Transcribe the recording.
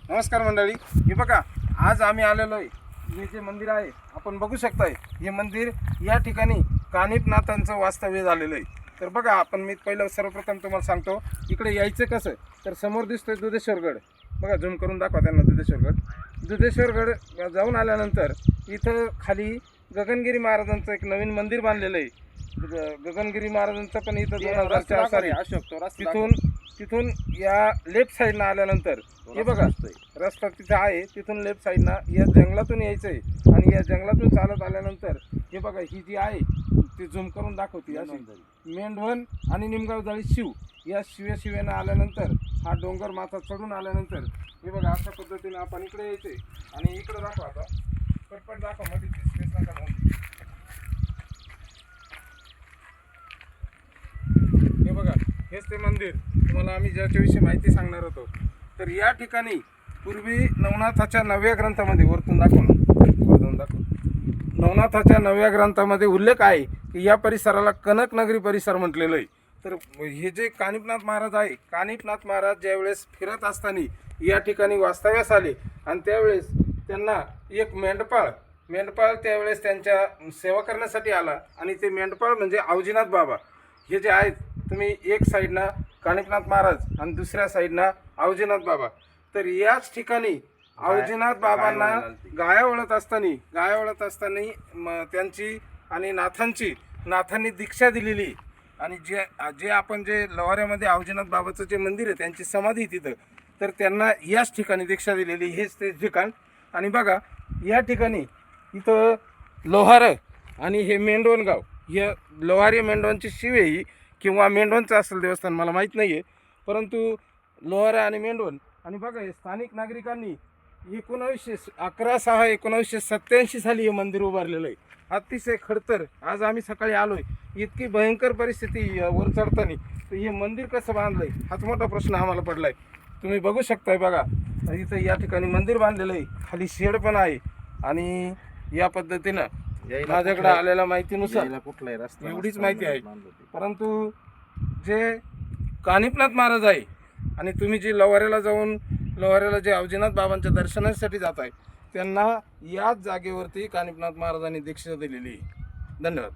नमस्कार मंडळी, हे बघा आज आम्ही आलेलो आहे. हे जे मंदिर आहे आपण बघू शकताय, हे मंदिर या ठिकाणी कानिफनाथांचं वास्तव्य झालेलं आहे. तर बघा मी पहिलं सर्वप्रथम तुम्हाला सांगतो इकडे यायचं कसं. तर समोर दिसतोय दुधेश्वरगड. बघा झूम करून दाखवा त्यांना दुधेश्वरगड जाऊन आल्यानंतर इथं खाली गगनगिरी महाराजांचं एक नवीन मंदिर बांधलेलं आहे. गगनगिरी महाराजांचं पण इथं 2004 साली तिथून या लेफ्ट साईडनं आल्यानंतर हे बघा रस्ता तिथं आहे. तिथून लेफ्ट साईडनं या जंगलातून यायचं आहे आणि या जंगलातून चालत आल्यानंतर हे बघा ही जी आहे ती झूम करून दाखवते अशी मेंढवण आणि निमगाव जाळी शिव या शिवेनं आल्यानंतर हा डोंगर माथा चढून आल्यानंतर हे बघा अशा पद्धतीने आपण इकडे यायचे आणि इकडे दाखवा. आता पटपट दाखवा मध्ये स्पेस नका म्हणून. हे बघा हेच ते मंदिर तुम्हाला आम्ही ज्याच्याविषयी माहिती सांगणार होतो. तर या ठिकाणी पूर्वी नवनाथाच्या 9व्या ग्रंथामध्ये वरतून दाखव नवनाथाच्या 9व्या ग्रंथामध्ये उल्लेख आहे की या परिसराला कनक नगरी परिसर म्हटलेलं आहे. तर हे जे कानिफनाथ महाराज आहे, कानिफनाथ महाराज ज्यावेळेस फिरत असताना या ठिकाणी वास्तव्यास आले आणि त्यावेळेस त्यांना एक मेंढपाळ त्यावेळेस त्यांच्या सेवा करण्यासाठी आला आणि ते मेंढपाळ म्हणजे अवजीनाथ बाबा. हे जे आहेत तुम्ही एक साईडनं कानिफनाथ महाराज आणि दुसऱ्या साईडनं अवजीनाथ बाबा. तर याच ठिकाणी अवजीनाथ बाबांना गाया वळत असताना त्यांची आणि नाथांनी दीक्षा दिलेली. आणि जे आपण जे लोहाऱ्यामध्ये अवजीनाथ बाबाचं जे मंदिर आहे त्यांची समाधी तिथं, तर त्यांना याच ठिकाणी दीक्षा दिलेली. हेच ते ठिकाण. आणि बघा या ठिकाणी इथं लोहार आणि हे मेंढवण गाव, हे लोहारी मेंढवणची शिव आहे किंवा मेंढवणचं असेल देवस्थान मला माहीत नाही आहे, परंतु लोहारा आणि मेंढवण. आणि बघा हे स्थानिक नागरिकांनी 19/11/1987 साली हे मंदिर उभारलेलं आहे. अतिशय खडतर. आज आम्ही सकाळी आलो आहे, इतकी भयंकर परिस्थिती वर चढताना. तर हे मंदिर कसं बांधलं आहे हाच मोठा प्रश्न आम्हाला पडला आहे. तुम्ही बघू शकताय बघा इथं या ठिकाणी मंदिर बांधलेलं आहे, खाली शेड पण आहे. आणि या पद्धतीनं माझ्याकडे आलेल्या माहितीनुसार कुठलाही रस्ता एवढीच माहिती आहे. परंतु जे कानिफनाथ महाराज आहे आणि तुम्ही जे लोहाऱ्याला जे अवजीनाथ बाबांच्या दर्शनासाठी जात आहे त्यांना याच जागेवरती कानिफनाथ महाराजांनी दीक्षा दिलेली. धन्यवाद.